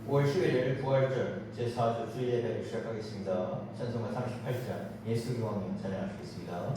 5월 11일 부활절 제4주 주일 예배를 시작하겠습니다. 찬송가 38장 예수 기왕님 찬양하시겠습니다.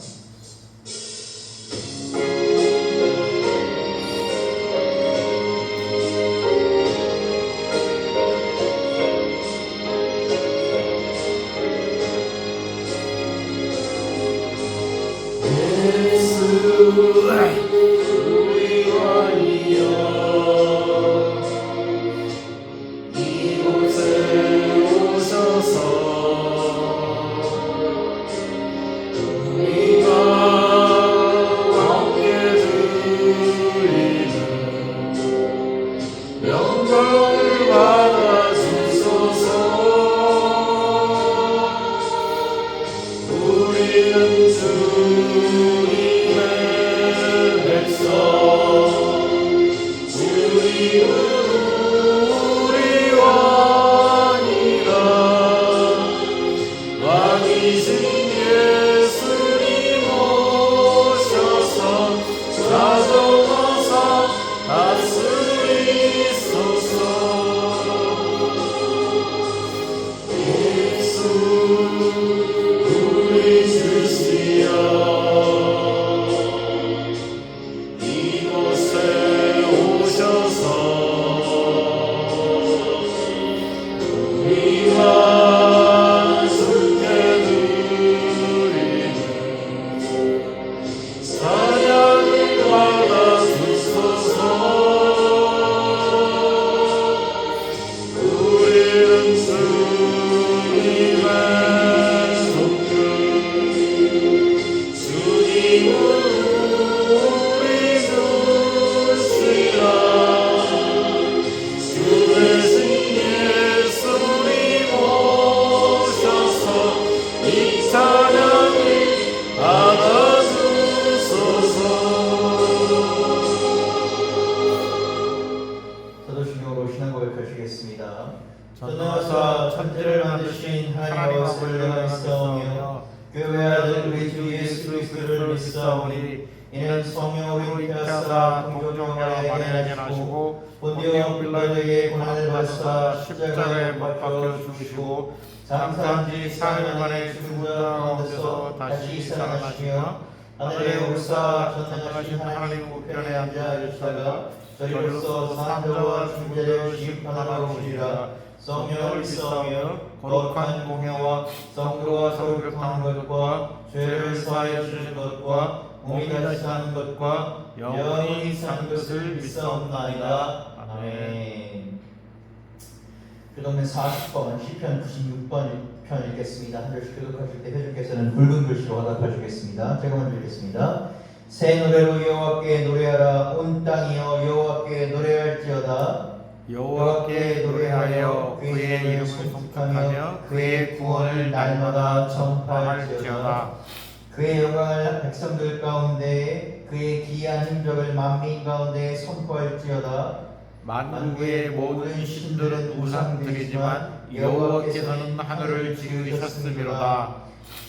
전능하사 천지를 만드신 하나님 아버지를 믿사오며 그 외아들 우리 주 예수 그리스도를 믿사오니 이는 성령으로 잉태하사 동정녀와 만연하시고 본디오 빌라도에게 고난을 받으사 십자가에 못 박혀 죽으시고 장사한 지 4일 만에 죽은 자 가운데서 다시 살아나시며 하늘에 오르사 전능하신 하나님 우편에 앉아 계시다가 저희로서 사자와 중재를 심판하러 오시리라. 성령을 믿사오며 거룩한 공회와 성도와 서로교통하는 것과 죄를 사하여 주시는 것과 몸이 다시 사는 것과 영원히 사는 것을 믿사옵나이다. 아멘. 교독문 40번 시편 96번 편 읽겠습니다. 한 절씩 교독하실 때 회중께서는 붉은 글씨로 화답해 주겠습니다. 제가 먼저 읽겠습니다. 새 노래로 여호와께 노래하라. 온 땅이여 여호와께 노래할지어다. 여호와께 노래하여 그의 이름을 송축하며 그의 구원을 날마다 전파할지어다. 그의 영광을 백성들 가운데 그의 기이한 흔적을 만민 가운데 선포할지어다. 만국의 모든 신들은 우상들이지만 여호와께서는 하늘을 지으셨음이로다.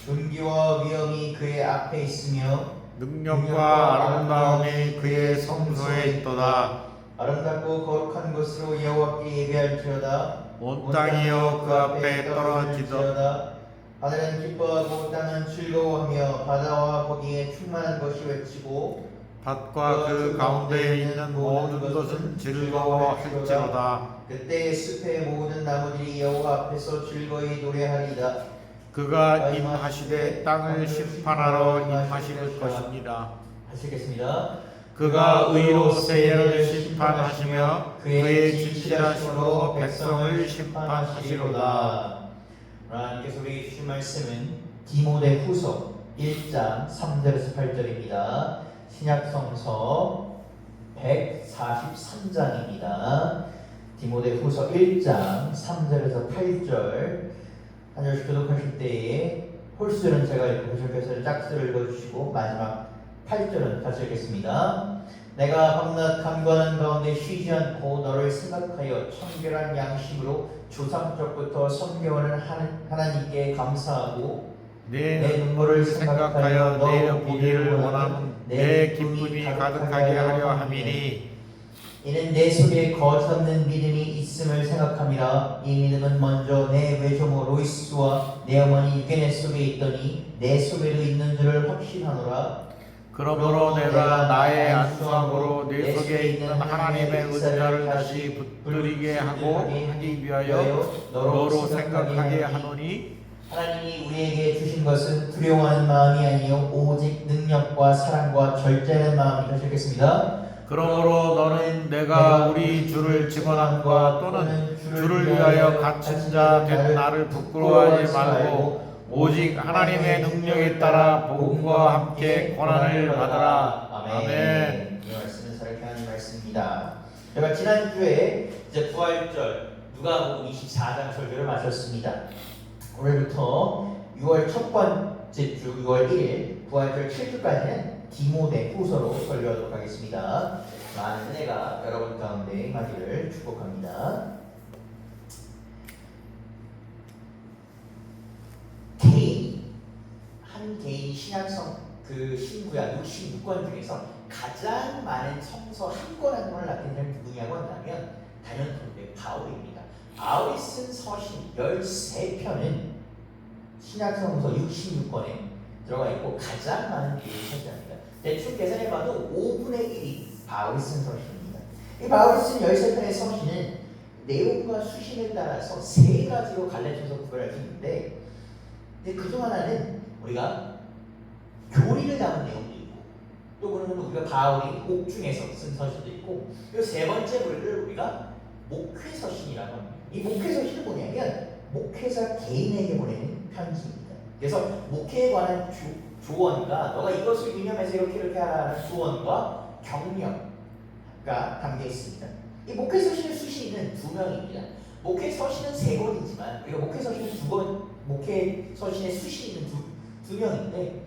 존귀와 위엄이 그의 앞에 있으며 능력과 아름다움이 그의 성소에 있도다. 아름답고 거룩한 곳으로 여호와께 예배할지어다. 온 땅이여 그 앞에 떨어지도다. 하늘은 기뻐하고 땅은 즐거워하며 바다와 거기에 충만한 것이 외치고 밭과 그 가운데 있는 모든 것은 즐거워할지로다. 그때 숲의 모든 나무들이 여호와 앞에서 즐거이 노래하리이다. 그가 임하시되 땅을 심판하러 임하실 것입니다. 하시겠습니다. 그가 의로 세계를 심판하시며 그의 진실하심으로 백성을 심판하시로다. 하나님께서 우리에게 주신 말씀은 디모데후서 1장 3절에서 8절입니다. 신약성서 143장입니다. 디모데후서 1장 3절에서 8절 한 절씩 교독하실 때에 홀수는 제가 읽고 회중께서 짝수를 읽어주시고 마지막 8절은 같이 읽겠습니다. 내가 밤낮 간구하는 가운데 쉬지 않고 너를 생각하여 청결한 양심으로 조상적부터 섬겨오는 하나님께 감사하고 내 눈물을 생각하여 내 보기를 원하는 내 기쁨이 가득하게 하려 함이니 이는 내 속에 거짓 없는 믿음이 있음을 생각하며 고백합니다. 이 믿음은 먼저 내 외조모 로이스와 내 어머니 유게네 속에 있더니 내 속에도 있는 줄을 확신하노라. 그러므로 내가 나의 안수함으로 네 속에 있는 하나님의 은사를 다시 붙들리게 하고 하기 위하여 너로 생각하게 하노니 하나님이 우리에게 주신 것은 두려워하는 마음이 아니요 오직 능력과 사랑과 절제하는 마음이라. 하겠습니다. 그러므로 너는 내가 우리 주를 직언함과 또는 주를 위하여 갇힌 자 된 나를 부끄러워하지 말고 오직 하나님의 능력에 따라 복음과 함께 고난을 받으라. 아멘. 이 말씀은 살게 하는 말씀입니다. 제가 지난주에 이제 부활절 누가복음 24장 설교를 마쳤습니다. 오늘부터 6월 첫 번째 주 6월 1일 부활절 7주까지는 디모데 후서로 설교하도록 하겠습니다. 많은 은혜가 여러분 가운데 임하기를 축복합니다. 한 개인 신약성 그 신구약 66권 중에서 가장 많은 성서 한 권 한 권을 남긴 사람이 누구냐고 한다면 단연토대 바울입니다. 바울이 쓴 서신 13편은 신약성서 66권에 들어가 있고 가장 많은 비율을 차지합니다. 대충 계산해봐도 5분의 1이 바울이 쓴 서신입니다. 이 바울이 쓴 13편의 서신은 내용과 수신에 따라서 3가지로 갈라져서 구별할 수 있는데 그중 하나는 우리가 교리를 담은 내용도 있고 또 그러면 우리가 바울이 옥중에서 쓴 서신도 있고 이 세 번째 부류를 우리가 목회서신이라고 합니다. 이 목회서신은 뭐냐면 목회자 개인에게 보내는 편지입니다. 그래서 목회에 관한 조언과 너가 이것을 유념해서 이렇게 하라는 조언과 격려가 담겨 있습니다. 이 목회서신의 수신인은 2명입니다. 목회서신은 3권이지만 우리가 목회서신은 2권, 목회서신의 수신인은 두 명인데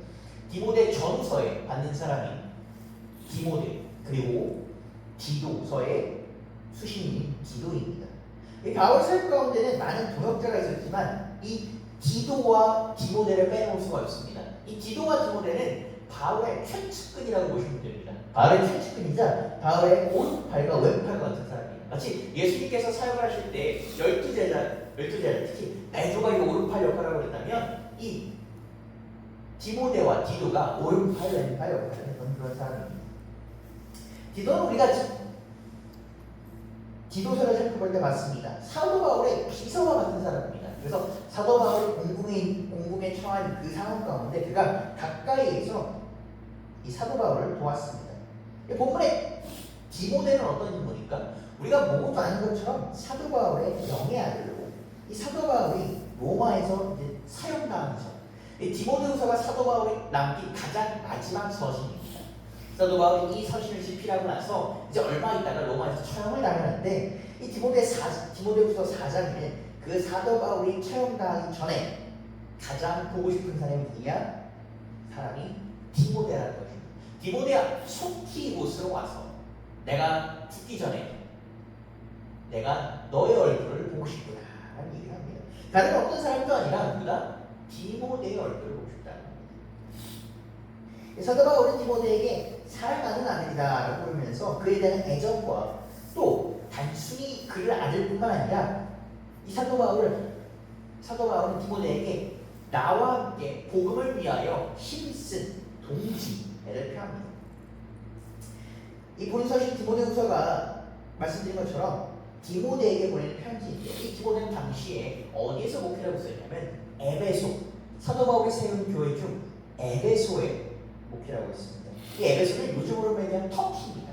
디모데 전서에 받는 사람이 디모데 그리고 디도서의 수신인이 디도입니다. 이 바울 사역 가운데는 많은 동역자가 있었지만 이 디도와 디모데를 빼놓을 수가 없습니다. 이 디도와 디모데는 바울의 최측근이라고 보시면 됩니다. 바울의 최측근이자 바울의 오른팔과 왼팔 같은 사람입니다. 마치 예수님께서 사역을 하실 때 12제자 특히 베드로가 이 오른팔 역할을 했다면 이 디모데와 디도가 오른팔 왼팔 역할을 했던 그런 사람입니다. 디도는 우리가 디도서를 살펴볼 때 봤습니다. 사도 바울의 비서와 같은 사람입니다. 그래서 사도 바울이 공궁에 처한 그 상황 가운데 그가 가까이에서 이 사도 바울을 도왔습니다. 본문에 디모데는 어떤 인물입니까? 우리가 모두 아는 것처럼 사도 바울의 영의 아들로 이 사도 바울이 로마에서 이제 사형당한 전 이 디모데후서가 사도 바울이 남긴 가장 마지막 서신입니다. 사도 바울이 이 서신을 집필하고 나서 이제 얼마 있다가 로마에서 처형을 당하는데 이 디모데후서 4장에는 그 사도 바울이 처형당하기 전에 가장 보고 싶은 사람이 누구냐? 사람이 디모데라는 것입니다. 디모데야 속히 이곳으로 와서 내가 죽기 전에 내가 너의 얼굴을 보고 싶구나 라는 얘기를 합니다. 다른 어떤 사람도 아니라 누구다? 디모데의 얼굴을 보고 싶다는 겁니다. 사도 바울은 디모데에게 사랑하는 아들이다 라고 부르면서 그에 대한 애정과 또 단순히 그를 아들 뿐만 아니라 이 사도 바울은 디모데에게 나와 함께 복음을 위하여 힘쓴 동지를 표합니다. 이 본서신 디모데후서가 말씀드린 것처럼 디모데에게 보내는 편지인데 이 디모데는 당시에 어디에서 목회를 하고 있었냐면 에베소, 사도 바울이 세운 교회 중 에베소에 목회를 하고 있습니다. 이 에베소는 요즘으로 말하면 터키입니다.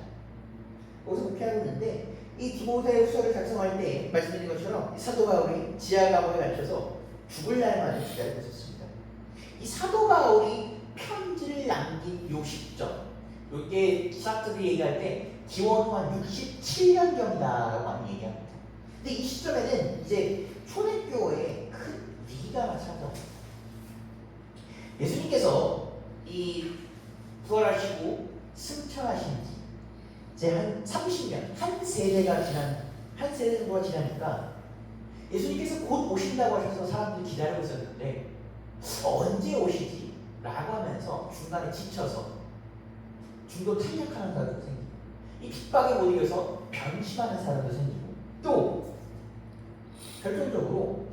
거기서 목회하고 있는데 이 디모데후서를 작성할 때 말씀드린 것처럼 사도 바울이 지하 감옥에 갇혀서 죽을 날만을 기다리고 있었습니다. 이 사도 바울이 편지를 남긴 요 시점, 이게 사람들이 얘기할 때 기원후 한 67년경이다라고 많이 얘기합니다. 근데 이 시점에는 이제 초대교회에 큰 위기가 찾아옵니다. 예수님께서 이 부활하시고 승천하신 지 이제 한 30년, 한 세대가 정도가 지나니까 예수님께서 곧 오신다고 하셔서 사람들이 기다리고 있었는데 언제 오시지? 라고 하면서 중간에 지쳐서 중도 탄력하는 사람도 생기고 이 핍박에 못 이겨서 변심하는 사람도 생기고 또 결정적으로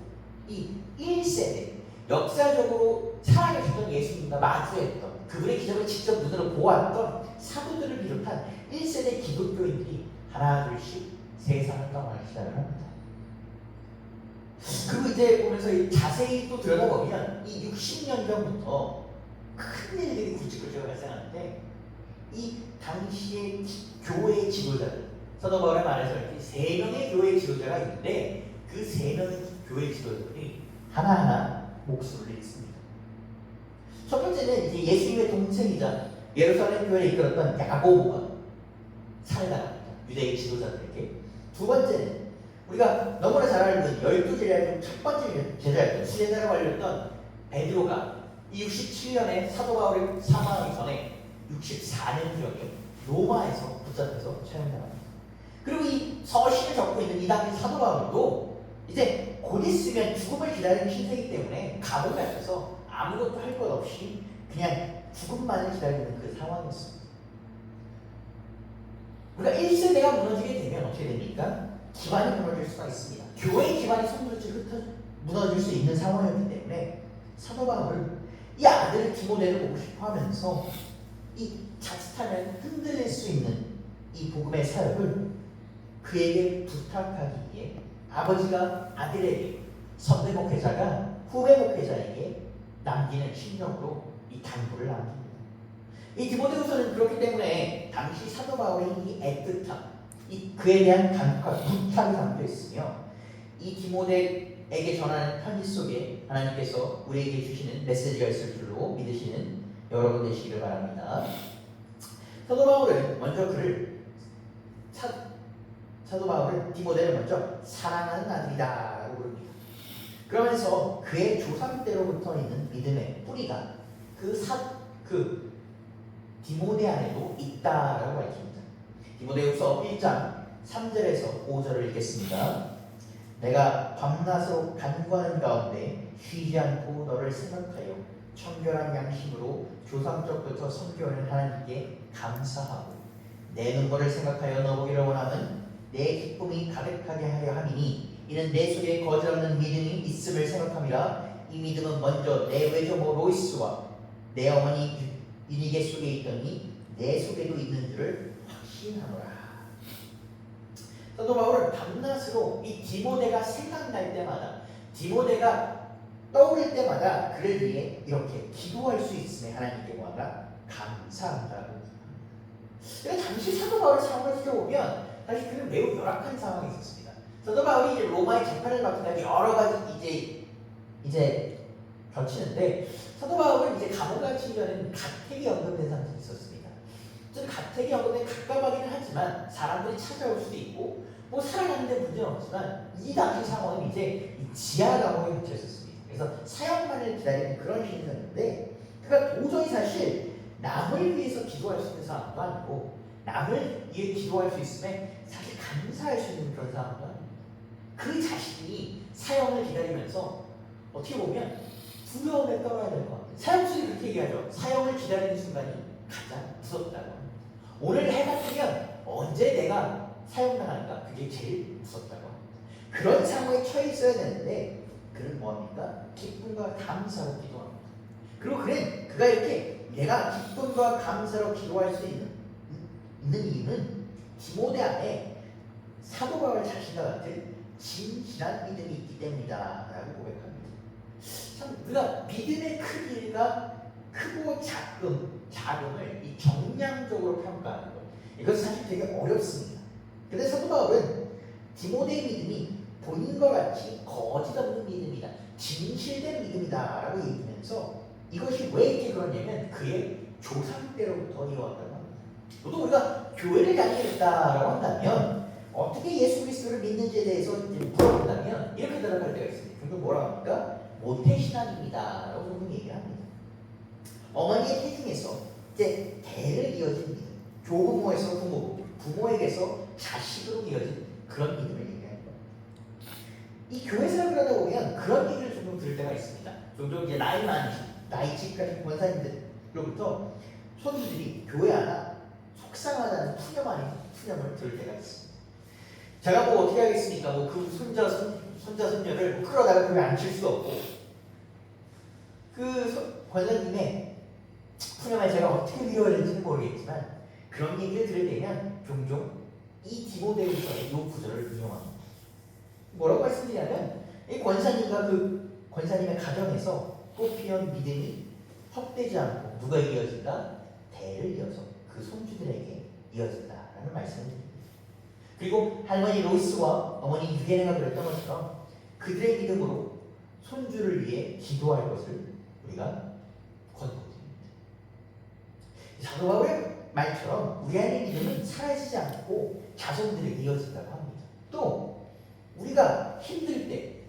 이 1세대 역사적으로 살아계셨던 예수님과 마주했던 그분의 기적을 직접 눈으로 보았던 사도들을 비롯한 1세대 기독교인들이 하나 둘씩 세상을 떠나기 시작을 합니다. 그리고 이제 보면서 자세히 또 들여다보면 이 60년 전부터 큰 일들이 굵직굵직 발생하는데 이 당시의 교회의 지도자들, 사도 바울의 말에서 이렇게 3명의 교회의 지도자가 있는데 그 3명의 교회의 지도자들이 하나하나 목숨을 잃습니다. 첫 번째는 이제 예수님의 동생이자 예루살렘 교회를 이끌었던 야고보가 살해당합니다. 유대의 지도자들에게. 두 번째는 우리가 너무나 잘 알고 12제자 중 첫 번째 제자였던 수제자라고 알렸던 베드로가 이 67년에 사도 바울이 사망하기 전에 64년 후에 로마에서 붙잡혀서 처형당합니다. 그리고 이 서신을 적고 있는 이 당시 사도 바울도 이제 곧 있으면 죽음을 기다리는 신세이기 때문에 감옥에 갇혀서 아무것도 할 것 없이 그냥 죽음만을 기다리는 그 상황이었습니다. 우리가 1세대가 무너지게 되면 어떻게 됩니까? 기반이 무너질 수가 있습니다. 교회의 기반이 손들지 무너질 수 있는 상황이었기 때문에 사도 바울은 이 아들을 디모데를 보고 싶어 하면서 이 자칫하면 흔들릴 수 있는 이 복음의 사역을 그에게 부탁하기 위해 아버지가 아들에게, 선배 목회자가 후배 목회자에게 남기는 심령으로 이 당부를 남깁니다. 이 디모데후서는 그렇기 때문에 당시 사도 바울의 이 애틋함, 이 그에 대한 간구가 부탁이 담겨 있으며 이 디모데에게 전하는 편지 속에 하나님께서 우리에게 주시는 메시지가 있을 줄로 믿으시는 여러분 되시기를 바랍니다. 사도 바울은 먼저 사도 바울은 디모데를 먼저 사랑하는 아들이다라고 부릅니다. 그러면서 그의 조상 때로부터 있는 믿음의 뿌리가 그 디모데 안에도 있다라고 밝힙니다. 디모데후서 1장 3절에서 5절을 읽겠습니다. 내가 밤낮으로 간구하는 가운데 쉬지 않고 너를 생각하여 청결한 양심으로 조상적부터 섬겨오는 하나님께 감사하고 내 눈물을 생각하여 너 보기를 원하면 내 기쁨이 가득하게 하려 함이니 이는 내 속에 거짓없는 믿음이 있음을 생각함이라. 이 믿음은 먼저 내 외조모 로이스와 내 어머니 유니게 속에 있더니 내 속에도 있는 줄을 확신하노라. 사도 바울은 밤낮으로 이 디모데가 생각날 때마다, 디모데가 떠오를 때마다 그를 위해 이렇게 기도할 수 있음에 하나님께 뭐하라? 감사한다고. 그러니까 당시 사도 바울의 상황을 살펴보면 사실 그는 매우 열악한 상황이 있었습니다. 사도 바울이 이제 로마의 재판을 받기 때문에 여러 가지 이제 겹치는데 사도 바울은 이제 감옥 갇히기 전에는 가택이 언급된 상태가 있었습니다. 저는 가택이 언급된 가까워하기는 하지만 사람들이 찾아올 수도 있고 뭐 살아가는 데 문제는 없지만 이 당시 상황은 이제 지하 감옥에 갇혀 있었습니다. 그래서 사형만을 기다리는 그런 신세였는데 그가 도저히 사실 남을 위해서 기도할 수 있는 상황도 아니고 남을 위해 기도할 수 있음에 사실 감사할 수 있는 그런 상황도 아닙니다. 그 자신이 사형을 기다리면서 어떻게 보면 두려움에 떨어야 될 것 같아요. 사형수들이 그렇게 얘기하죠. 사형을 기다리는 순간이 가장 무섭다고 합니다. 오늘 해 같으면 언제 내가 사형당할까? 그게 제일 무섭다고 합니다. 그런 상황에 처해 있어야 되는데 그는 뭐합니까? 기쁨과 감사로 기도합니다. 그리고 그가 이렇게 내가 기쁨과 감사로 기도할 수 있는 이유는 디모데 안에 사도 바울 자신과 같은 진실한 믿음이 있기 때문이다 라고 고백합니다. 참 우리가 믿음의 크기가 크고 작음을 이 정량적으로 평가하는 것, 이것은 사실 되게 어렵습니다. 그런데 사도 바울은 디모데의 믿음이 본인과 같이 거짓 없는 믿음이다, 진실된 믿음이다 라고 얘기하면서 이것이 왜 이렇게 그러냐면 그의 조상 때로부터 이어왔다고 합니다. 또 우리가 교회를 다니겠다라고 한다면 어떻게 예수 그리스도를 믿는지에 대해서 물어본다면 이렇게 대답할 때가 있습니다. 종종 뭐라고 합니까? 모태신앙입니다 라고 종종 얘기합니다. 어머니의 태중에서 이제 대를 이어진 믿음, 조부모에서 부모, 부모에게서 자식으로 이어진 그런 믿음을 얘기합니다. 이 교회 생활을 하다 보면 그런 얘기를 종종 들을 때가 있습니다. 종종 이제 나이 집까지 권사님들로부터 손주들이 교회 하나 속상하다는 푸념을 들을 때가 있습니다. 제가 뭐 어떻게 하겠습니까? 뭐 그 손자 손자 손녀를 뭐 끌어다가 그걸 앉힐 수도 없고 그 권사님의 푸념을 제가 어떻게 위로해야 될지는 모르겠지만 그런 얘기를 들을 때면 종종 이 디모데후서의 이 구절을 인용합니다. 뭐라고 말씀드리냐면 이 권사님과 그 권사님의 가정에서 꽃피운 믿음이 헛되지 않고 누가 이어진다? 대를 이어서 그 손주들에게 이어진다라는 말씀을 드립니다. 그리고 할머니 로이스와 어머니 유게네가 그랬던 것처럼 그들의 믿음으로 손주를 위해 기도할 것을 우리가 권고드립니다. 사도 바울의 말처럼 우리 안의 믿음은 사라지지 않고 자손들에게 이어진다고 합니다. 또 우리가 힘들 때,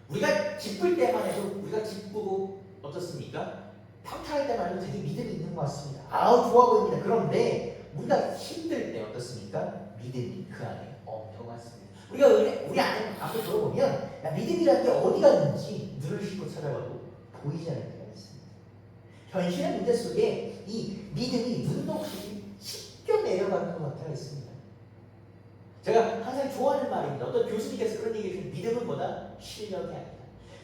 우리가 기쁠 때만 해도 우리가 기쁘고 어떻습니까? 평탄할 때만 해도 되게 믿음이 있는 것 같습니다. 아우 좋아 보입니다. 그런데 우리가 힘들 때 어떻습니까? 믿음이 그 안에 없는 것 같습니다. 우리가 우리 안에 앞을 들어보면 믿음이라는 게 어디 갔는지 눈을 씻고 찾아봐도 보이지 않을 때가 있습니다. 현실의 문제 속에 이 믿음이 눈도 없이 씻겨 내려가는 것 같아 있습니다. 제가 항상 좋아하는 말입니다. 어떤 교수님께서 그런 얘기를 해주신 믿음은 뭐다? 실력이 아니다.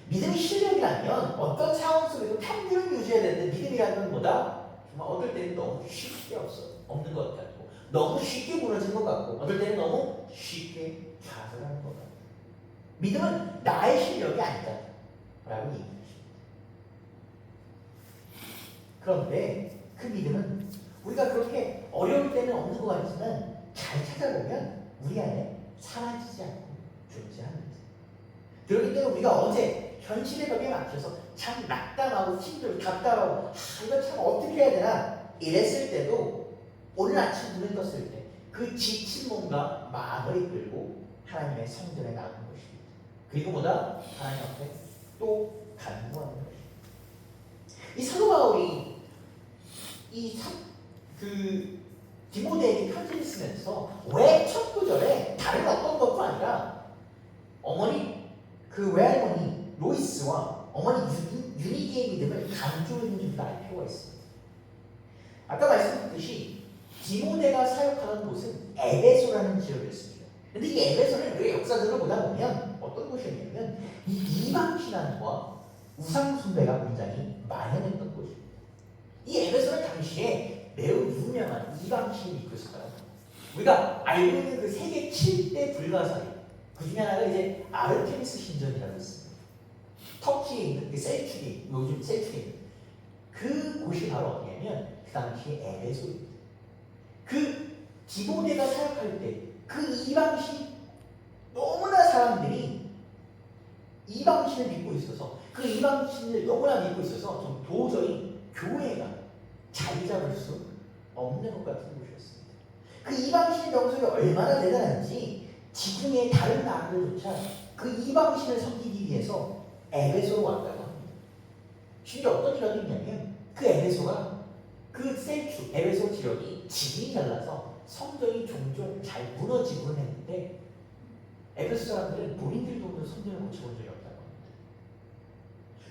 믿음이 실력이라면 어떤 상황 속에도 평균을 유지해야 되는데 믿음이라는 건 뭐다? 정말 어떨 때는 너무 쉽게 없는 것 같고 너무 쉽게 무너진 것 같고 어떨 때는 너무 쉽게 좌절하는 것 같고 믿음은 나의 실력이 아니다 라고 얘기합니다. 그런데 그 믿음은 우리가 그렇게 어려울 때는 없는 것 같지만 잘 찾아보면 우리 안에 사라지지 않고 존재합니다. 그렇기 때문에 우리가 어제 현실의 벽에 막혀서 참 낙담하고 힘들고 답답하고 이거 참 어떻게 해야 되나 이랬을 때도 오늘 아침 눈을 떴을 때 그 지친 몸과 마음을 이끌고 하나님의 성전에 나가는 것입니다. 그리고 뭐다? 하나님 앞에 또 간구하는 것입니다. 이 사도 바울이 디모데에게 편지를 쓰면서 왜 첫 구절에 다른 어떤 것도 아니라 어머니 그 외할머니 로이스와 어머니 유니기의 믿음을 강조해주는 줄도 알 필요가 있습니다. 아까 말씀드렸듯이 디모데가 사역하는 곳은 에베소라는 지역이었습니다. 근데 이 에베소는 우리가 역사적으로 보다 보면 어떤 곳이었냐면 이 이방 신앙과 우상 숭배가 굉장히 만연했던 곳입니다. 이 에베소는 당시에 매우 유명한 이방 신이 있고 있어요. 우리가 알고 있는 그 세계 7대 불가사리 그 중에 하나가 이제 아르테미스 신전이라고 있습니다. 터키에 있는 그 셀추리, 요즘 셀추리에 있는 그 곳이 바로 어디냐면 그 당시에 에베소입니다. 그 디모데가 사역할 때 그 이방신 너무나 사람들이 이방신을 믿고 있어서 그 이방신을 너무나 믿고 있어서 좀 도저히 교회가 자리 잡을 수 없는 것 같은 곳이었습니다. 그 이방신의 명성이 얼마나 대단한지 지중해 다른 나라들조차 그 이방신을 섬기기 위해서 에베소로 왔다고 합니다. 심지어 어떤 일화도 있냐면 그 에베소가 그 셀추 에베소 지역이 지진이 날라서 성전이 종종 잘 무너지곤 했는데 에베소 사람들은 본인들도 없는 성전을 고쳐본 적이 없다고 합니다.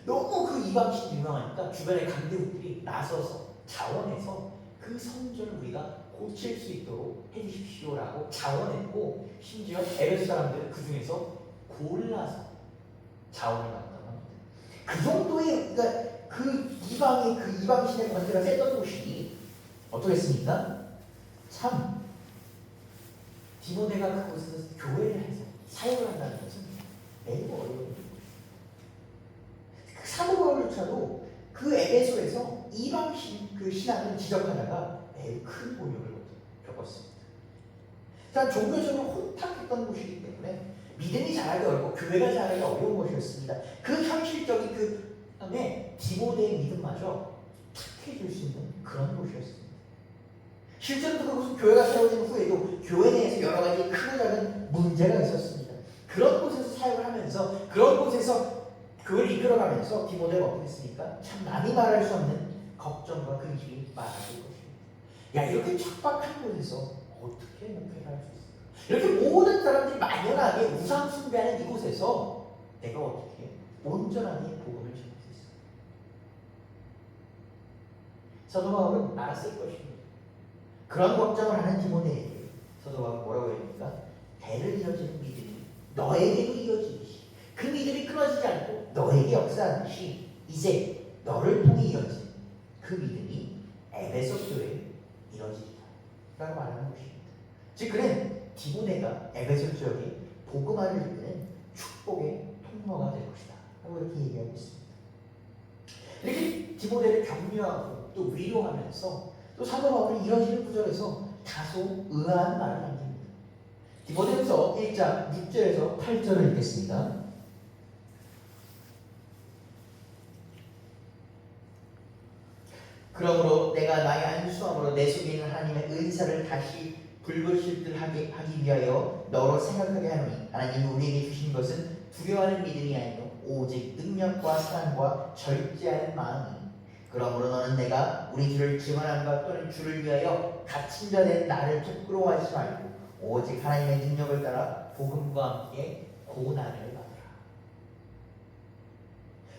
너무 그 이방신이 유명하니까 주변의 강대국들이 나서서 자원해서 그 성전을 우리가 고칠 수 있도록 해주십시오라고 자원했고 심지어 에베소 사람들은 그 중에서 골라서 자원을 받았다고 합니다. 그 정도의 그러니까 그 이방신의 관계가 셌던 곳이 어떻겠습니까? 참 디모데가 그곳에서 교회를 해서 사역을 한다는 것은 매우 어려운 일입니다. 그 사도 바울조차도 그 에베소에서 이방신 그 신앙을 지적하다가 매우 큰 곤욕을 겪었습니다. 자, 종교적으로 혼탁했던 곳이기 때문에 믿음이 자라기 어렵고 교회가 자라기 어려운 것이었습니다. 그 현실적인 그 다음에 디모데의 믿음마저 탁해질 수 있는 그런 곳이었습니다. 실제로 그곳은 교회가 세워진 후에도 교회 내에서 여러 가지 크고 작은 문제가 있었습니다. 그런 곳에서 사역을 하면서 그런 곳에서 교회를 이끌어가면서 디모데가 어떻게 했습니까? 참 남이 말할 수 없는 걱정과 근심이 많았을 것입니다. 야, 이렇게 척박한 곳에서 어떻게 목회를 할 수 있을까? 이렇게 모든 사람들이 막연하게 우상 숭배하는 이곳에서 내가 어떻게 온전하게 복음을 전할 수 있을까? 사도 바울은 알았을 것입니다. 그런 걱정을 하는 디모데에게 사도 바울은 뭐라고 합니까? 대를 이어지는 믿음이 너에게도 이어지듯이 그 믿음이 끊어지지 않고 너에게 역사하듯이 이제 너를 통해 이어진 그 믿음이 에베소 교회에 이뤄지리라 라고 말하는 것입니다. 즉 그는 디모데가 에베소 지역에 복음화를 이끄는 축복의 통로가 될 것이다 라고 이렇게 얘기하고 있습니다. 이렇게 디모데를 격려하고 또 위로하면서 또 사도 바울이 이뤄지는 구절에서 다소 의아한 말을 남깁니다. 디모데후서 1장 6절에서 8절을 읽겠습니다. 그러므로 내가 나의 안수함으로 내 속에 있는 하나님의 은사를 다시 불불실들하게 하기 위하여 너로 생각하게 하노니 하나님이 우리에게 주신 것은 두려워하는 믿음이 아니요 오직 능력과 사랑과 절제하는 마음이. 그러므로 너는 내가 우리 주를 증언함과 또는 주를 위하여 갇힌 자 된 나를 부끄러워하지 말고 오직 하나님의 능력을 따라 복음과 함께 고난을 받으라.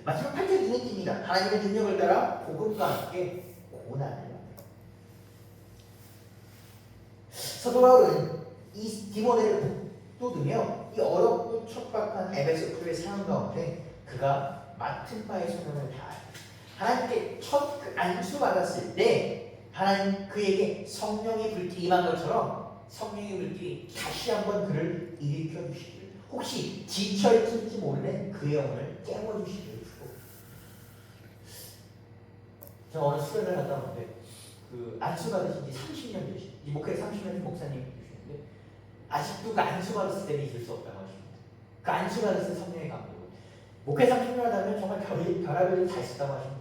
마지막 8절 눈에 띕니다. 하나님의 능력을 따라 복음과 함께 고난을 받으라. 사도 바울은 이 디모데를 북돋으며 이 어렵고 척박한 에베소 교회 상황 가운데 그가 맡은 바의 소명을 다하여 하나님께 첫 그 안수 받았을 때 하나님 그에게 성령의 불길이 임한 것처럼 성령의 불길이 다시 한번 그를 일으켜 주시길, 혹시 지쳐있을지 모르는 그 영혼을 깨워주시기를 주고. 제가 어느 수련을 갔다 왔는데 그 안수 받으신 지 30년 되신 이 목회 30년 목사님이 계시는데 아직도 그 안수 받았을 때는 잊을 수 없다고 하십니다. 그 안수 받았을 때 성령의 감동, 목회 30년 하다면 정말 별의별 다 있었다고 하십니다.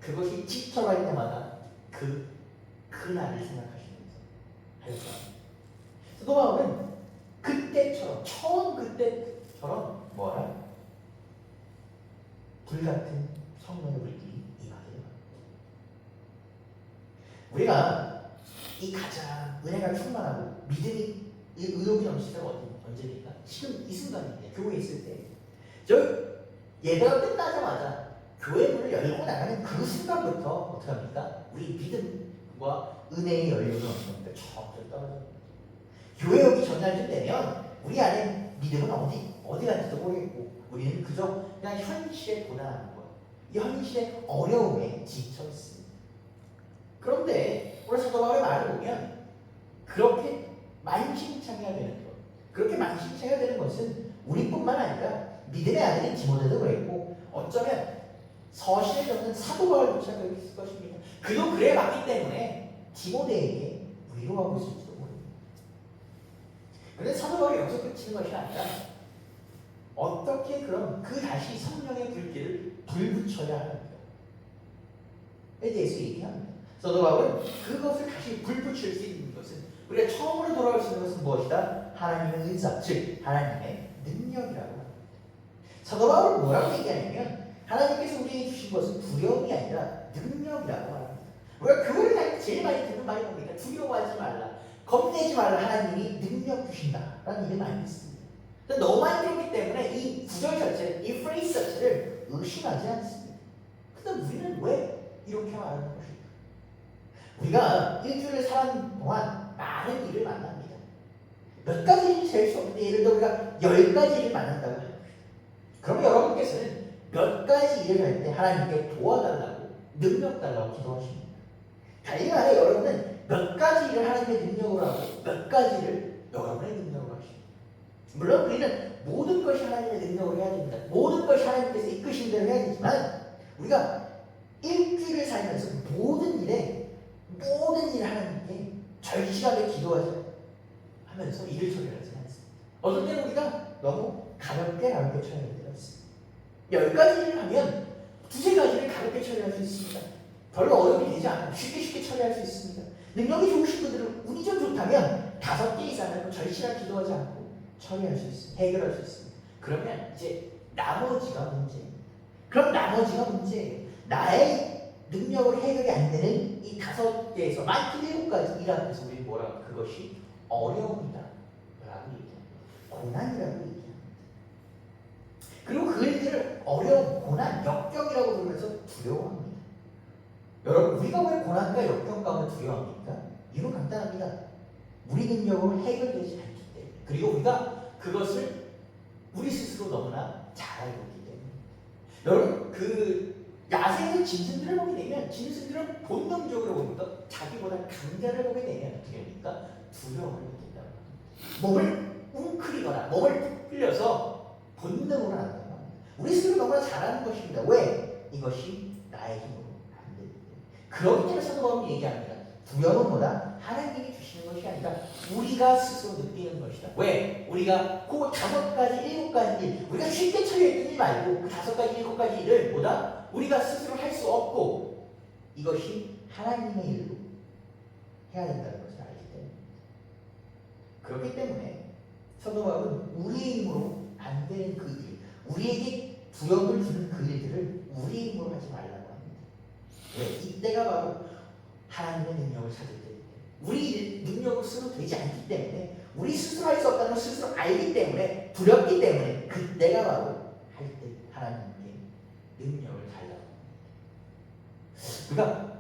그것이 지쳐갈 때마다 그날을 생각하시면서 하였다. 사도 바울은 그때처럼, 처음 그때처럼 뭐라? 불같은 성령의 불길이 임하게. 우리가 이 가장 은혜가 충만하고 믿음이 의욕이 넘칠 때가 언제입니까? 지금 이 순간인데, 교회에 있을 때. 저 예배가 끝나자마자 교회 문을 열고 나가는 그 순간부터 어떻게 합니까? 우리 믿음과 은혜의 연료는 어떻게 점점 떨어집니다. 교회 오기 전날쯤 되면 우리 안에 믿음은 어디 간지도 모르겠고 우리는 그저 그냥 현실에 고난하는 거예요. 이 현실의 어려움에 지쳐 있습니다. 그런데 오늘 사도 바울의 말을 보면 그렇게 만신창이가 되는 것, 그렇게 만신창이가 되는 것은 우리뿐만 아니라 믿음의 아들인 디모데도 그랬고 어쩌면 서신을 적는 사도 바울조차 그랬을 것입니다. 그도 그래 봤기 때문에 디모데에게 위로하고 있을지도 모릅니다. 그런데 사도 바울이 여기서 끝이는 것이 아니라 어떻게 그럼 그 다시 성령의 불길을 불붙여야 하는가에 대해서 얘기합니다. 사도 바울은 그것을 다시 불붙일 수 있는 것은, 우리가 처음으로 돌아올 수 있는 것은 무엇이다? 하나님의 은사, 즉 하나님의 능력이라고 합니다. 사도 바울은 뭐라고 얘기하냐면 하나님께서 우리에게 주신 것은 두려움이 아니라 능력이라고 합니다. 우리가 교회를 다닐 때 제일 많이 듣는 말이 뭡니까? 두려워하지 말라, 겁내지 말라, 하나님이 능력 주신다라는 얘기를 많이 듣습니다. 너무 많이 들었기 때문에 이 구절 자체를, 이 프레이즈 자체를 의심하지 않습니다. 근데 우리는 왜 이렇게 말하는 것일까? 우리가 일주일을 사는 동안 많은 일을 만납니다. 몇 가지 일이 될 수 없는데 예를 들어 우리가 10가지 일을 만난다고 합니다. 그러면 여러분께서는 몇 가지 일을 할 때 하나님께 도와달라고, 능력 달라고 기도하십니다. 달리 말해 여러분은 몇 가지 일을 하나님의 능력으로 하고 몇 가지 일을 여러분의 능력으로 하십니다. 물론 우리는 모든 것이 하나님의 능력으로 해야 됩니다. 모든 것이 하나님께서 이끄신 대로 해야 되지만 우리가 일주일을 살면서 모든 일을 하나님께 절실하게 기도하자 하면서 일을 처리하지 않습니다. 어떤 때는 우리가 너무 가볍게 처리할 때가 있습니다. 10가지 일을 하면 2-3가지를 가볍게 처리할 수 있습니다. 별로 어려움이 되지 않아요. 쉽게 처리할 수 있습니다. 능력이 좋으신 분들은 운이 좀 좋다면 5개 이상을 절실하게 기도하지 않고 처리할 수 있습니다. 해결할 수 있습니다. 그러면 이제 나머지가 문제입니다. 그럼 나머지가 문제예요. 나의 능력으로 해결이 안 되는 이 5개에서 많게는 7가지 일 앞에서 우리 뭐라고, 그것이 어려움이다 라고 얘기합니다. 고난이라고 얘기합니다. 그리고 그 일들을 어려움, 고난, 역경이라고 부르면서 두려워합니다. 여러분, 우리가 왜 고난과 역경 가운데 두려워합니까? 이유는 간단합니다. 우리 능력으로 해결되지 않기 때문에. 그리고 우리가 그것을 우리 스스로 너무나 잘 알고 있기 때문에. 여러분 그 야생의 짐승들을 보게 되면 짐승들은 본능적으로 보니까 자기보다 강자를 보게 되면 어떻게 됩니까? 두려움을 느낀다고 합니다. 몸을 웅크리거나 몸을 풀려서 본능으로 한다고 합니다. 우리 스스로 너무나 잘하는 것입니다. 왜? 이것이 나의 힘으로 안 되기 때문에. 그렇기 때문에 사도 바울이 얘기합니다. 두려움은 뭐다? 하나님이 주시는 것이 아니라 우리가 스스로 느끼는 것이다. 왜? 우리가 그 5가지, 7가지 일, 우리가 쉽게 처리했던 일 말고 그 5가지, 7가지 일을 뭐다? 우리가 스스로 할 수 없고 이것이 하나님의 일로 해야 된다는 것을 알기 때문에. 그렇기 때문에 사도 바울은 우리의 힘으로 안 되는 그 일, 우리에게 두려움을 주는 그 일들을 우리의 힘으로 하지 말라고 합니다. 왜? 이때가 바로 하나님의 능력을 찾을 때입니다. 우리 능력으로 스스로 되지 않기 때문에 우리 스스로 할 수 없다는 걸 스스로 알기 때문에 두렵기 때문에 그때가 바로 할 때 하나님께 능력을 달라고 합니다. 그러니까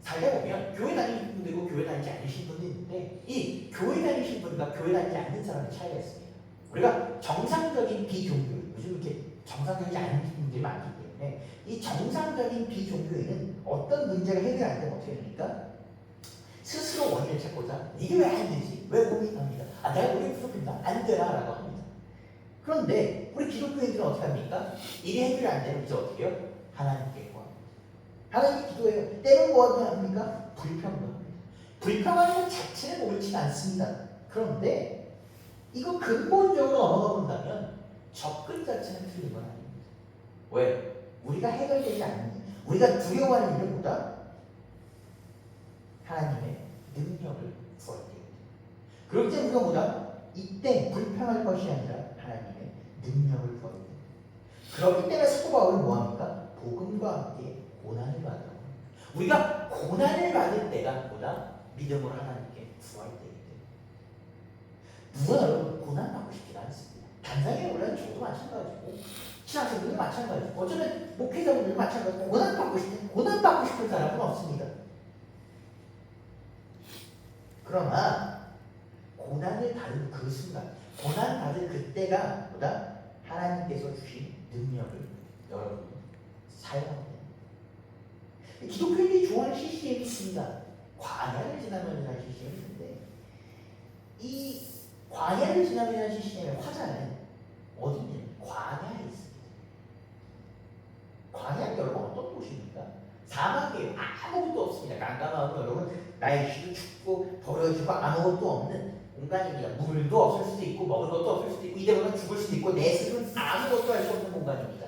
살다 보면 교회 다니는 분도 있고 교회 다니지 않으신 분도 있는데 이 교회 다니신 분과 교회 다니지 않는 사람의 차이가 있습니다. 우리가 정상적인 비종교, 요즘 이렇게 정상적이지 않은 분들이 많기 때문에 이 정상적인 비종교인은 어떤 문제가 해결 안 되면 어떻게 됩니까? 스스로 원인을 찾고자 이게 왜 안 되지? 왜 고민합니다. 아 내가 우리 부족합니다. 안 되나? 라고 합니다. 그런데 우리 기독교인들은 어떻게 합니까? 일이 해결이 안 되면 이제 어떻게 해요? 하나님께 구합니다. 하나님께 기도해요. 때론 뭐 합니까? 불평도 합니다. 불평하는 것 자체는 옳지 않습니다. 그런데 이거 근본적으로 넘어가 본다면 접근 자체는 틀린 건 아닙니다. 왜? 우리가 해결되지 않는 일, 우리가 두려워하는 일을 보다 하나님의 능력을 구할 때입니다. 그럴 때 우리가 뭐다? 이때 불평할 것이 아니라 하나님의 능력을 구할 때입니다. 그렇기 때문에 사도 바울은 뭐합니까? 복음과 함께 고난을 받으라고 합니다. 우리가 고난을 받을 때가 뭐다? 믿음으로 하나님께 구할 때이기 때문에. 누가 여러분 고난 받고 싶지 않습니다. 단상에 올라는 저도 마찬가지고 신학생들도 마찬가지고 어쩌면 목회자분들도 마찬가지고 고난 받고 싶은 사람은 없습니다. 그러나 고난을 받은 그 순간, 고난 받을 그때가 보다 하나님께서 주신 능력을 여러분이 사용하게 됩니다. 기독교인들이 좋아하는 CCM이 있습니다. 광야를 지나면이라는 CCM이 있는데 이 광야를 지나면이라는 CCM의 화자는 어디 있냐면 광야에 있습니다. 광야는 여러분 어떤 곳입니까? 사막이에요. 아무것도 없습니다. 깜깜하고 여러분 날씨도 춥고 더워지고 아무것도 없는 공간입니다. 물도 없을 수도 있고 먹을 것도 없을 수도 있고 이대로는 죽을 수도 있고 내 스스로는 아무것도 할 수 없는 공간입니다.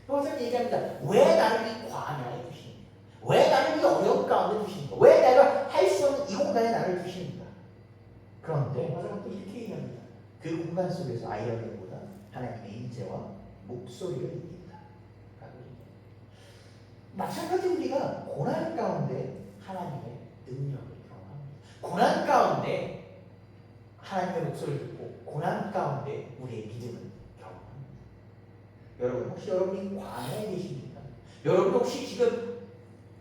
그래서 얘기합니다. 왜 나를 이 광야에 두시는가? 왜 나를 이 어려운 가운데 두시는가? 왜 내가 할 수 없는 이 공간에 나를 두시는가? 그런데 화자가 또 이렇게 얘기합니다. 그 공간 속에서 아이러니보다 하나님의 인재와 목소리를 듣는다. 마찬가지 우리가 고난 가운데 하나님의 능력을 경험합니다. 고난 가운데 하나님의 목소리를 듣고 고난 가운데 우리의 믿음을 경험합니다. 여러분 혹시 여러분이 광야에 계십니까? 여러분 혹시 지금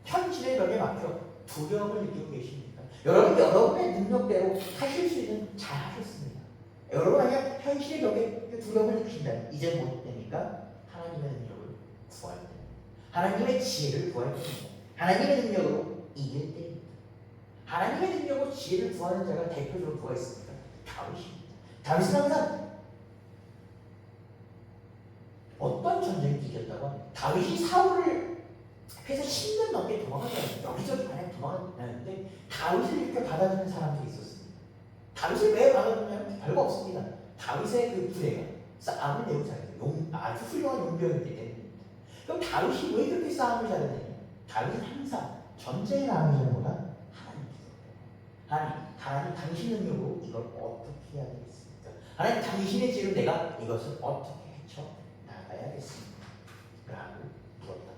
현실의 벽에 막혀 두려움을 느끼고 계십니까? 여러분 여러분의 능력대로 하실 수 있는 잘 하셨습니다. 여러분 만약 현실의 벽에 두려움을 느끼신다면 이제 뭐 됩니까? 하나님의 능력을 구할 때 하나님의 지혜를 구할 때입니다. 하나님의 능력으로 이길 때입니다. 하나님의 능력으로 지혜를 구하는 자가 대표적으로 누가 있습니까? 다윗입니다. 다윗은 항상 어떤 전쟁을 이겼다고 합니다. 다윗이 사울을 해서 10년 넘게 도망가다니까 여기저기 만약 도망다녔는데 다윗을 이렇게 받아주는 사람들이 있었습니다. 다윗을 왜 받아주냐면 별거 없습니다. 다윗의 그 부대가 싸움을 매우 잘해요. 아주 훌륭한 용병이기 때문에. 그럼 다윗이 왜 그렇게 싸움을 잘했느냐? 다윗은 항상 전쟁에 나가기 전에 뭐다? 하나님 당신 능력으로 이걸 어떻게 해야 되겠습니까? 하나님 당신의 지혜로 내가 이것을 어떻게 헤쳐나가야겠습니까? 라고 물었다.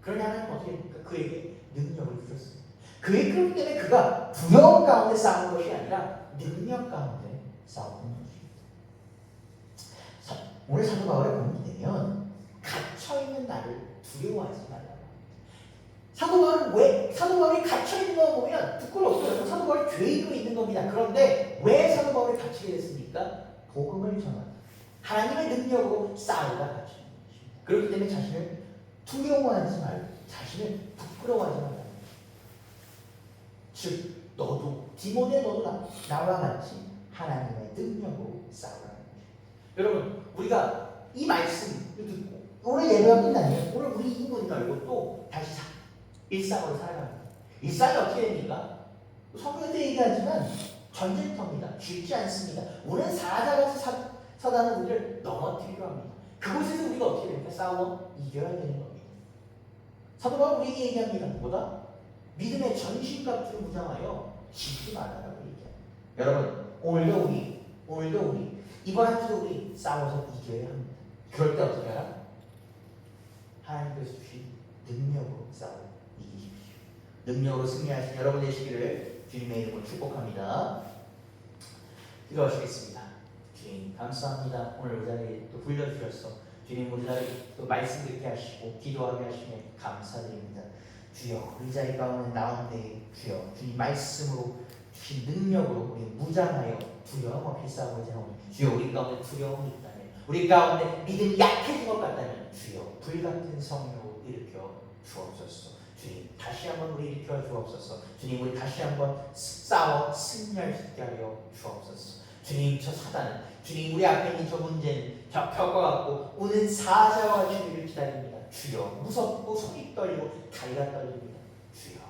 그러냐 하나님 어떻게 합니까? 그에게 능력을 주셨습니다. 그렇기 때문에 그가 두려움 가운데 싸우는 것이 아니라 능력 가운데 싸우는 것입니다. 오늘 사도 바울의 본문이 되면 갇혀있는 나를 두려워하지 말라고 합니다. 사도 바울이 갇혀있는 거 보면 부끄러워요. 사도 바울이 죄인으로 있는 겁니다. 그런데 왜 사도 바울이 갇히게 됐습니까? 복음을 전한다. 하나님의 능력으로 싸우다 가르치는 것입니다. 그렇기 때문에 자신을 두려워하지 말고 자신을 부끄러워하지 말라. 즉 너도 디모데 너도 나와 같이 하나님의 능력으로 싸우라는 것입니다. 여러분 우리가 이 말씀을 듣고 오늘 예배가 끝나면 오늘 우리 인문이 열고 또 다시 일상으로 살아갑니다. 일상이 어떻게 됩니까? 성경에도 얘기하지만 전쟁터입니다. 쉽지 않습니다. 우리는 사자같이 서다는 우리를 넘어뜨리려 합니다. 그곳에서 우리가 어떻게 됩니까? 싸워 이겨야 되는 겁니다. 사도 바울은 우리에게 얘기합니다. 뭐다? 믿음의 전신갑주를 무장하여 지지 말아라고 얘기합니다. 여러분 오늘도 우리 이번 한 주도 우리 싸워서 이겨야 합니다. 그럴 때 어떻게 하라? 하나님께서 주신 능력으로 싸워 이기십시오. 능력으로 승리하신 여러분 되시기를 주님의 이름으로 축복합니다. 기도하시겠습니다. 주님 감사합니다. 오늘 이 자리에 또 불러주셔서 주님 우리 자리에 또 말씀 듣게 하시고 기도하게 하시며 감사드립니다. 주여 우리 자리 가운데 나온데 주여 주님 말씀으로 주신 능력으로 우리 무장하여 두려움 없이 싸우지 않으니 주여 우리 가운데 두려움이 있다면 우리 가운데 믿음이 약해진 것 같다면 주여 불같은 성령으로 일으켜 주옵소서. 주님 다시 한번 우리 일으켜 주옵소서. 주님 우리 다시 한번 싸워 승리할 수 있게 하여 주옵소서. 주님 저 사단은 주님 우리 앞에 있는 저 문제는 저 벽과 같고 오는 사자와 주님을 기다립니다. 주여 무섭고 손이 떨리고 다리가 떨립니다. 주여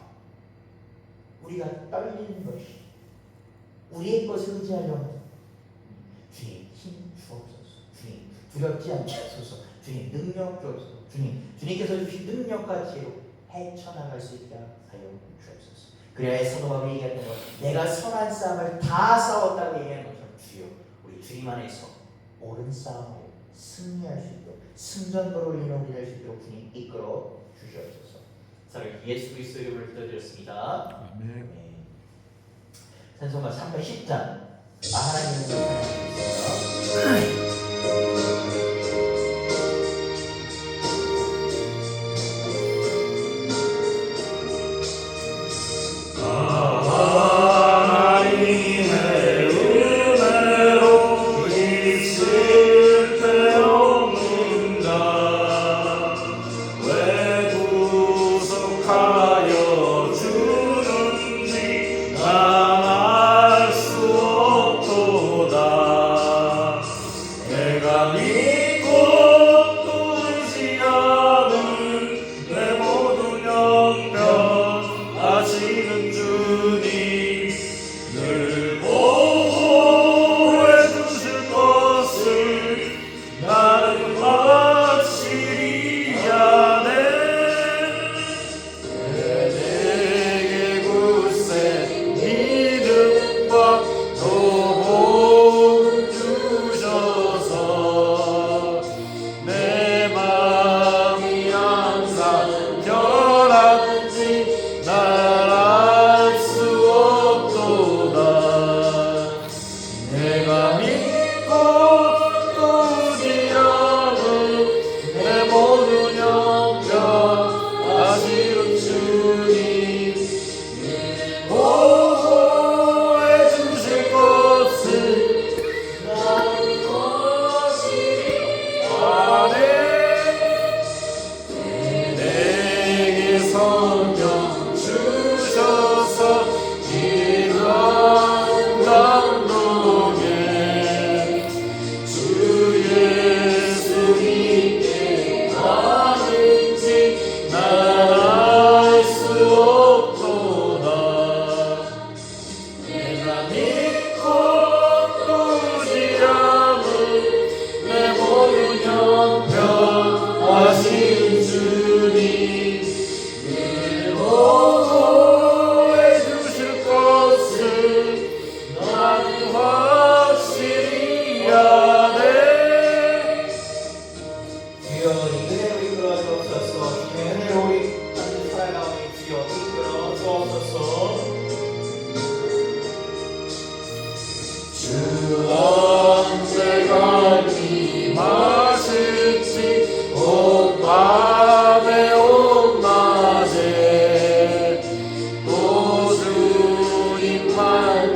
우리가 떨리는 것이 우리의 것을 의지하려 합니다. 주님 힘 주옵소서. 주님 두렵지 않게 하소서. 주님 능력 주옵소서. 주님께서 주신 능력과 지혜로 헤쳐나갈 수 있게 하여 주옵소서. 그래야 사도바울이 얘기했던 것 내가 선한 싸움을 다 싸웠다고 얘기하는 것처럼 주여 우리 주님 안에서 옳은 싸움을 승리할 수 있도록 승전보로 인해 우리 될 수 있도록 주님 이끌어 주시옵소서. 사랑 예수 그리스도의 이름을 기도드렸습니다. 아멘. 찬송가 310장 하나님을 찬양하겠습니다.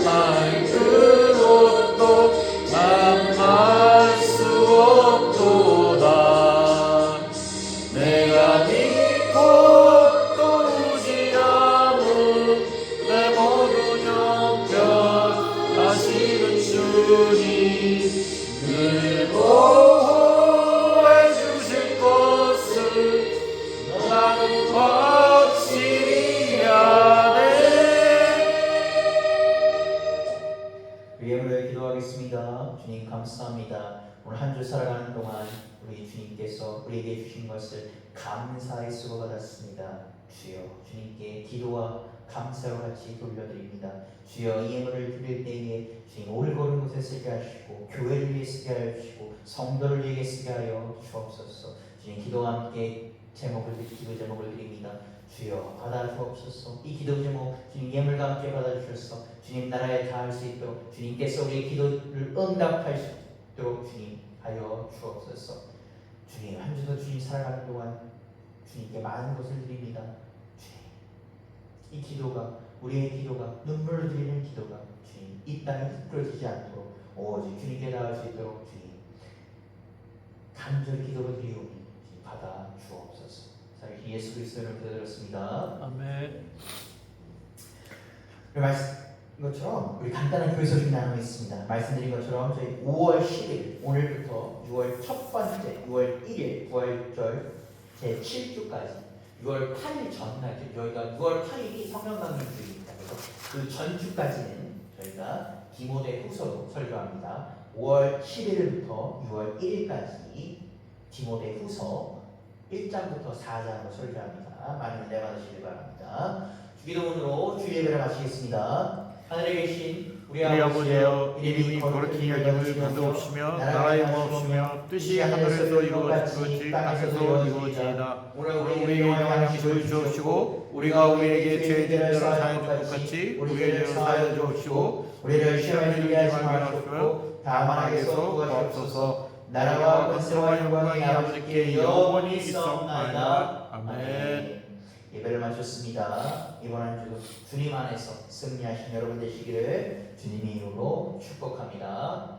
말 그것도 난 늘 보호해 주실 것을 나는 확실히 아네. 예물을 기도하겠습니다. 주님 감사합니다. 오늘 한 주 살아가는 동안 우리 주님께서 우리에게 주신 것을 감사의 수고 받았습니다. 주여 주님께 기도와 감사와 같이 돌려드립니다. 주여 이 예물을 드릴 때에 주님 올바른 곳에 쓰게 하시고 교회를 위해 쓰게 하여 주시고 성도를 위해 쓰게 하여 주옵소서. 주님 기도와 함께 기도 제목을 드립니다. 주여 받아 주옵소서. 이 기도 제목 주님 예물과 함께 받아 주셔서 주님 나라에 닿을 수 있도록 주님께서 우리의 기도를 응답할 수 있도록 주님 하여 주옵소서. 주님 한 주도 주님 살아가는 동안 주님께 많은 것을 드립니다. 주님 이 기도가 우리의 기도가 눈물을 드리는 기도가 주님 이 땅에 흩어지지 않도록 오직 주님께 닿을 수 있도록 주님 간절히 기도를 드리오니 주님 받아 주옵소서. 살아계신 예수 그리스도를 기도드렸습니다. 아멘. 말씀 것처럼 우리 간단한 교회 소식 나누겠습니다. 말씀드린 것처럼 저희 5월 10일 오늘부터 6월 첫 번째 6월 1일 부활절 제 7주까지 6월 8일 전날 저희가 6월 8일이 성령강림 주일입니다. 그래서 그 전주까지는 저희가 디모데 후서로 설교합니다. 5월 11일부터 6월 1일까지 디모데 후서 1장부터 4장으로 설교합니다. 많은 은혜 받으시길 바랍니다. 주기도문으로 주일 예배를 마치겠습니다. 하늘에 계신 우리 아버지여, 이름이 거룩히 여김을 받으옵시며 나라의 무엇이며 뜻이 하늘에서 이루어지듯이 땅에서도 이루어지이다. 오늘 우리에게 일용할 양식을 주옵시고 우리가 우리에게 죄짓는 자를 사하여 줄 것 같이 우리의 죄를 사하여 주옵시고 우리를 시험에 들게 하지 마시옵시고 다만 악에서 구하시옵소서. 나라와 권세와 영광이 아버지께 영원히 있사옵나이다. 아멘. 예배를 마쳤습니다. 이번 한 주도 주님 안에서 승리하신 여러분 되시기를 주님의 이름으로 축복합니다.